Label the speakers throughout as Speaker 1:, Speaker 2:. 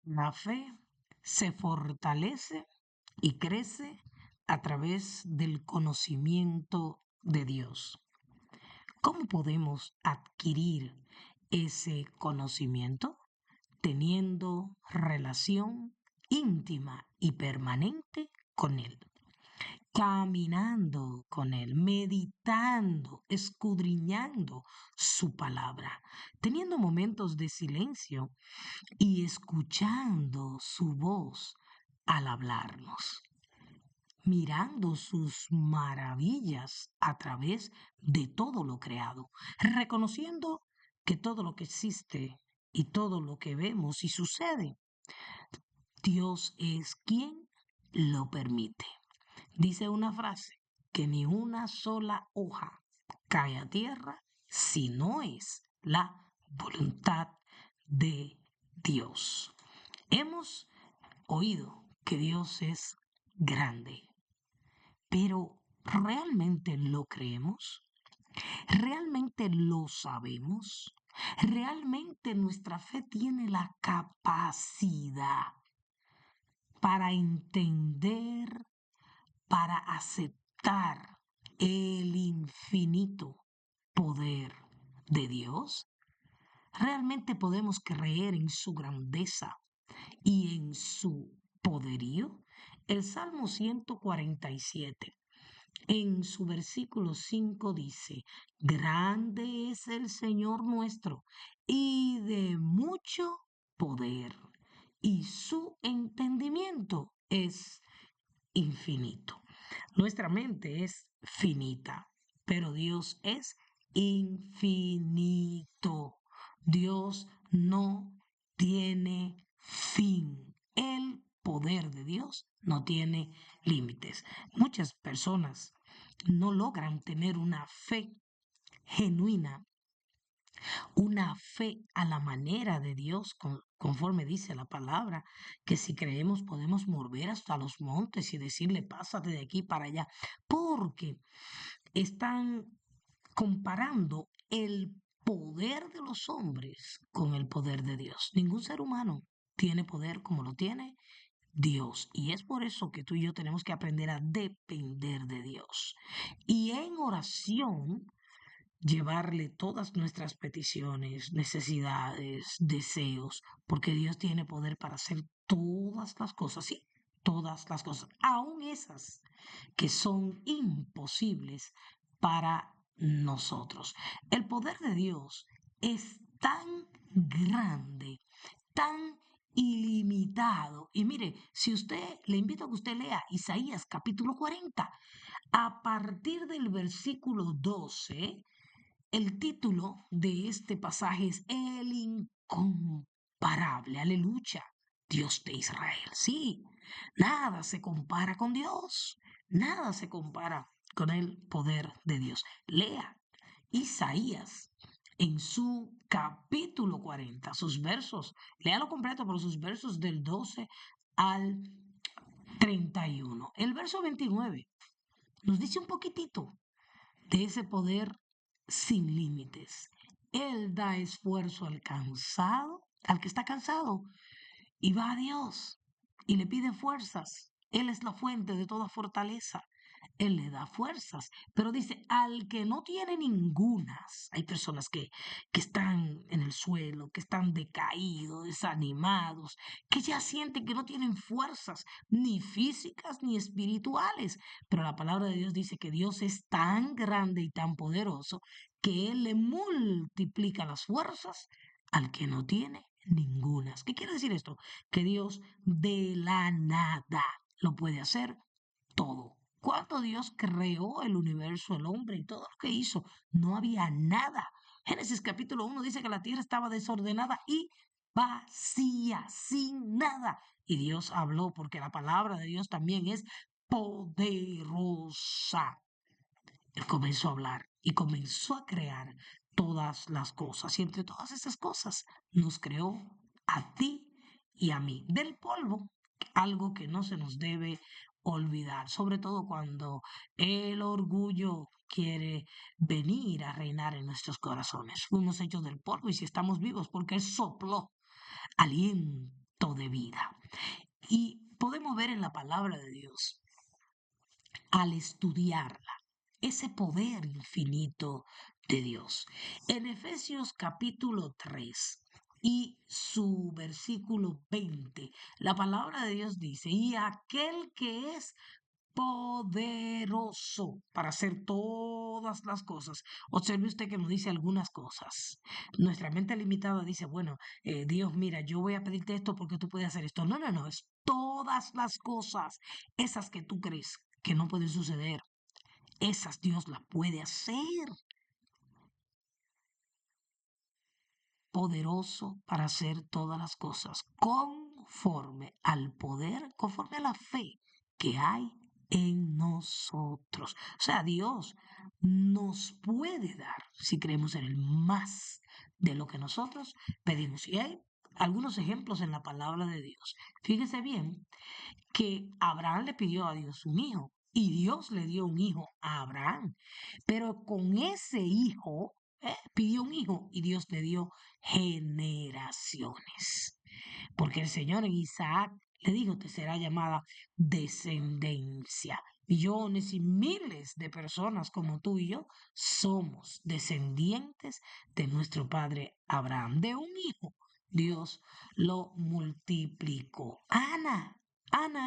Speaker 1: La fe se fortalece y crece a través del conocimiento de Dios. ¿Cómo podemos adquirir ese conocimiento? Teniendo relación íntima y permanente con Él, caminando con Él, meditando, escudriñando su palabra, teniendo momentos de silencio y escuchando su voz al hablarnos, mirando sus maravillas a través de todo lo creado, reconociendo que todo lo que existe y todo lo que vemos y sucede, Dios es quien lo permite. Dice una frase, que ni una sola hoja cae a tierra si no es la voluntad de Dios. Hemos oído que Dios es grande, pero ¿realmente lo creemos? ¿Realmente lo sabemos? ¿Realmente nuestra fe tiene la capacidad para entender, para aceptar el infinito poder de Dios? ¿Realmente podemos creer en su grandeza y en su poderío? El Salmo 147, en su versículo 5 dice, grande es el Señor nuestro y de mucho poder, y su entendimiento es infinito. Nuestra mente es finita, pero Dios es infinito. Dios no tiene fin. El poder de Dios no tiene límites. Muchas personas no logran tener una fe genuina, una fe a la manera de Dios, conforme dice la palabra, que si creemos podemos mover hasta los montes y decirle, pásate de aquí para allá, porque están comparando el poder de los hombres con el poder de Dios. Ningún ser humano tiene poder como lo tiene Dios. Y es por eso que tú y yo tenemos que aprender a depender de Dios. Y en oración llevarle todas nuestras peticiones, necesidades, deseos, porque Dios tiene poder para hacer todas las cosas, sí, todas las cosas, aun esas que son imposibles para nosotros. El poder de Dios es tan grande, tan ilimitado. Y mire, si usted, le invito a que usted lea Isaías capítulo 40, a partir del versículo 12, el título de este pasaje es El incomparable, aleluya, Dios de Israel. Sí, nada se compara con Dios, nada se compara con el poder de Dios. Lea Isaías en su capítulo 40, sus versos, léalo completo, pero sus versos del 12 al 31. El verso 29 nos dice un poquitito de ese poder sin límites. Él da esfuerzo al cansado, al que está cansado, y va a Dios y le pide fuerzas. Él es la fuente de toda fortaleza. Él le da fuerzas, pero dice, al que no tiene ningunas, hay personas que están en el suelo, que están decaídos, desanimados, que ya sienten que no tienen fuerzas, ni físicas ni espirituales, pero la palabra de Dios dice que Dios es tan grande y tan poderoso que Él le multiplica las fuerzas al que no tiene ningunas. ¿Qué quiere decir esto? Que Dios de la nada lo puede hacer todo. Cuando Dios creó el universo, el hombre y todo lo que hizo, no había nada. Génesis capítulo 1 dice que la tierra estaba desordenada y vacía, sin nada. Y Dios habló porque la palabra de Dios también es poderosa. Él comenzó a hablar y comenzó a crear todas las cosas. Y entre todas esas cosas nos creó a ti y a mí del polvo, algo que no se nos debe olvidar, sobre todo cuando el orgullo quiere venir a reinar en nuestros corazones. Fuimos hechos del polvo y si estamos vivos porque Él sopló aliento de vida. Y podemos ver en la palabra de Dios, al estudiarla, ese poder infinito de Dios. En Efesios capítulo 3 y su versículo 20, la palabra de Dios dice, y aquel que es poderoso para hacer todas las cosas. Observe usted que nos dice algunas cosas. Nuestra mente limitada dice, bueno, Dios, mira, yo voy a pedirte esto porque tú puedes hacer esto. No, no, no, es todas las cosas, esas que tú crees que no pueden suceder. Esas Dios las puede hacer. Poderoso para hacer todas las cosas conforme al poder, conforme a la fe que hay en nosotros. O sea, Dios nos puede dar, si creemos en Él, más de lo que nosotros pedimos. Y hay algunos ejemplos en la palabra de Dios. Fíjese bien que Abraham le pidió a Dios un hijo y Dios le dio un hijo a Abraham. Pero con ese hijo, pidió un hijo y Dios le dio generaciones. Porque el Señor en Isaac le dijo, te será llamada descendencia. Millones y miles de personas como tú y yo somos descendientes de nuestro padre Abraham. De un hijo, Dios lo multiplicó. Ana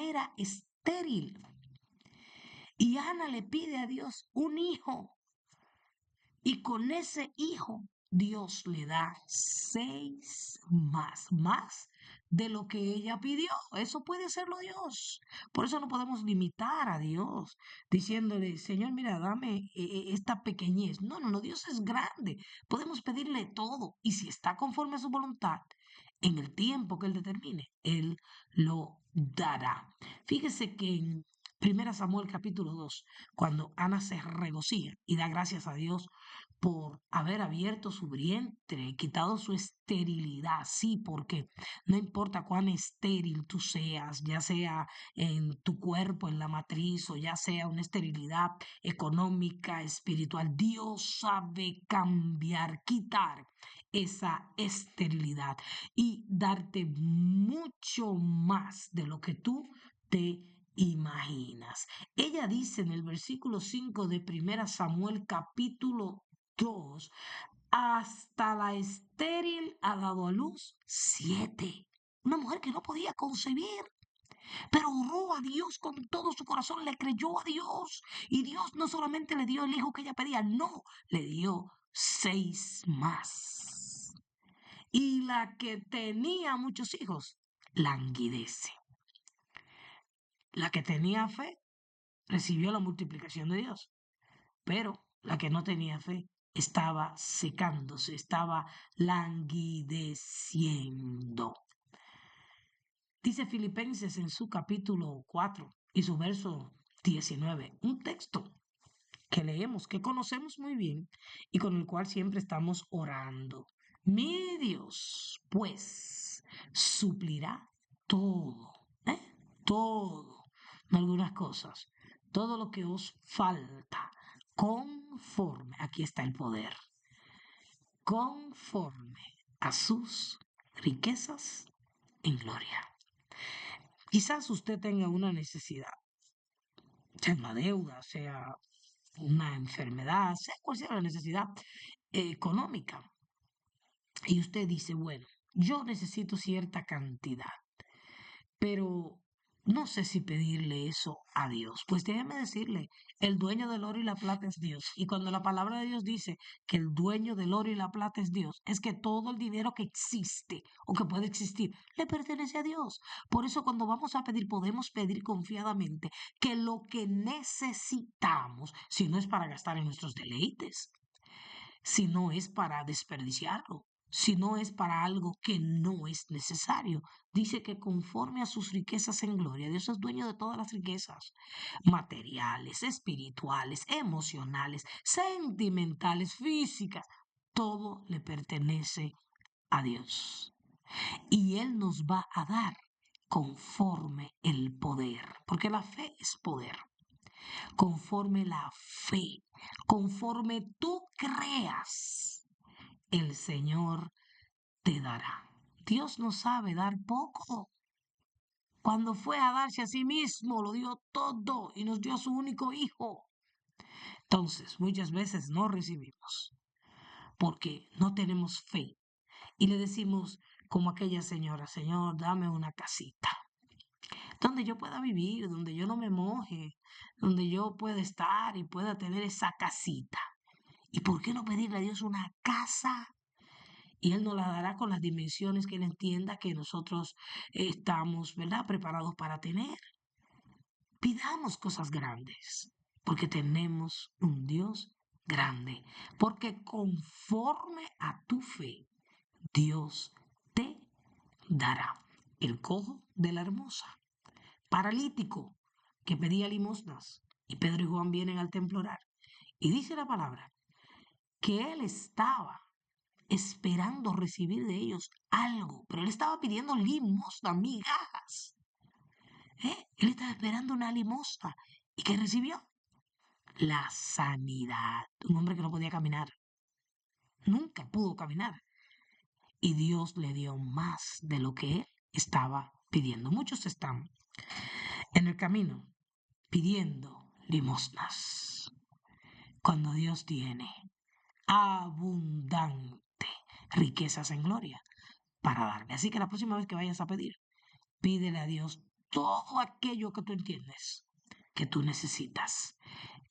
Speaker 1: era estéril y Ana le pide a Dios un hijo. Y con ese hijo, Dios le da 6 más de lo que ella pidió. Eso puede hacerlo Dios. Por eso no podemos limitar a Dios diciéndole, Señor, mira, dame esta pequeñez. No, no, no, Dios es grande. Podemos pedirle todo. Y si está conforme a su voluntad, en el tiempo que Él determine, Él lo dará. Fíjese que en 1 Samuel capítulo 2, cuando Ana se regocija y da gracias a Dios por haber abierto su vientre, quitado su esterilidad, sí, porque no importa cuán estéril tú seas, ya sea en tu cuerpo, en la matriz, o ya sea una esterilidad económica, espiritual, Dios sabe cambiar, quitar esa esterilidad y darte mucho más de lo que tú te imaginas. Ella dice en el versículo 5 de 1 Samuel capítulo 2, hasta la estéril ha dado a luz 7. Una mujer que no podía concebir, pero oró a Dios con todo su corazón, le creyó a Dios. Y Dios no solamente le dio el hijo que ella pedía, no, le dio 6 más. Y la que tenía muchos hijos, languidece. La que tenía fe recibió la multiplicación de Dios, pero la que no tenía fe estaba secándose, estaba languideciendo. Dice Filipenses en su capítulo 4 y su verso 19, un texto que leemos, que conocemos muy bien y con el cual siempre estamos orando. Mi Dios, pues, suplirá todo, ¿eh? Todo, no algunas cosas, todo lo que os falta, conforme, aquí está el poder, conforme a sus riquezas en gloria. Quizás usted tenga una necesidad, sea una deuda, sea una enfermedad, sea cual sea la necesidad económica. Y usted dice, bueno, yo necesito cierta cantidad, pero no sé si pedirle eso a Dios. Pues déjeme decirle, el dueño del oro y la plata es Dios. Y cuando la palabra de Dios dice que el dueño del oro y la plata es Dios, es que todo el dinero que existe o que puede existir le pertenece a Dios. Por eso cuando vamos a pedir, podemos pedir confiadamente que lo que necesitamos, si no es para gastar en nuestros deleites, si no es para desperdiciarlo, si no es para algo que no es necesario. Dice que conforme a sus riquezas en gloria, Dios es dueño de todas las riquezas, materiales, espirituales, emocionales, sentimentales, físicas. Todo le pertenece a Dios. Y Él nos va a dar conforme el poder, porque la fe es poder, conforme la fe, conforme tú creas, el Señor te dará. Dios no sabe dar poco. Cuando fue a darse a sí mismo, lo dio todo y nos dio a su único hijo. Entonces, muchas veces no recibimos porque no tenemos fe. Y le decimos, como aquella señora, Señor, dame una casita donde yo pueda vivir, donde yo no me moje, donde yo pueda estar y pueda tener esa casita. ¿Y por qué no pedirle a Dios una casa? Y Él nos la dará con las dimensiones que Él entienda que nosotros estamos, ¿verdad?, preparados para tener. Pidamos cosas grandes, porque tenemos un Dios grande, porque conforme a tu fe, Dios te dará. El cojo de la hermosa, paralítico que pedía limosnas, y Pedro y Juan vienen al templo a orar. Y dice la palabra que él estaba esperando recibir de ellos algo, pero él estaba pidiendo limosna, migajas. Él estaba esperando una limosna. ¿Y qué recibió? La sanidad. Un hombre que no podía caminar. Nunca pudo caminar. Y Dios le dio más de lo que él estaba pidiendo. Muchos están en el camino pidiendo limosnas, cuando Dios tiene abundante riquezas en gloria para darle. Así que la próxima vez que vayas a pedir, pídele a Dios todo aquello que tú entiendes que tú necesitas.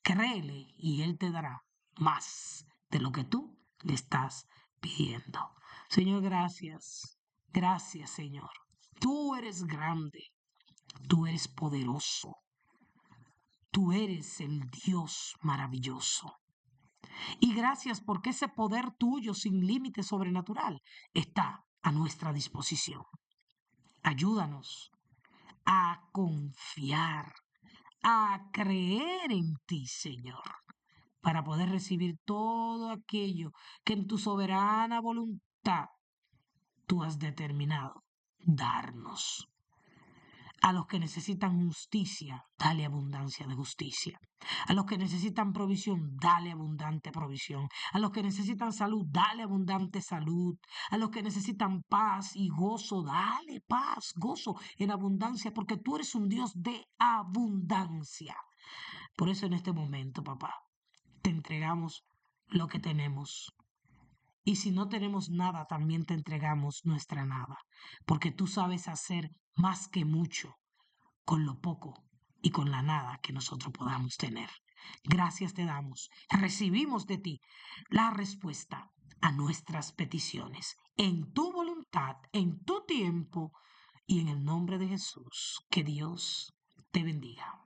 Speaker 1: Créele y Él te dará más de lo que tú le estás pidiendo. Señor, gracias. Gracias, Señor. Tú eres grande. Tú eres poderoso. Tú eres el Dios maravilloso. Y gracias porque ese poder tuyo sin límite sobrenatural está a nuestra disposición. Ayúdanos a confiar, a creer en ti, Señor, para poder recibir todo aquello que en tu soberana voluntad tú has determinado darnos. A los que necesitan justicia, dale abundancia de justicia. A los que necesitan provisión, dale abundante provisión. A los que necesitan salud, dale abundante salud. A los que necesitan paz y gozo, dale paz, gozo en abundancia, porque tú eres un Dios de abundancia. Por eso en este momento, papá, te entregamos lo que tenemos. Y si no tenemos nada, también te entregamos nuestra nada, porque tú sabes hacer más que mucho con lo poco y con la nada que nosotros podamos tener. Gracias te damos. Recibimos de ti la respuesta a nuestras peticiones, en tu voluntad, en tu tiempo y en el nombre de Jesús. Que Dios te bendiga.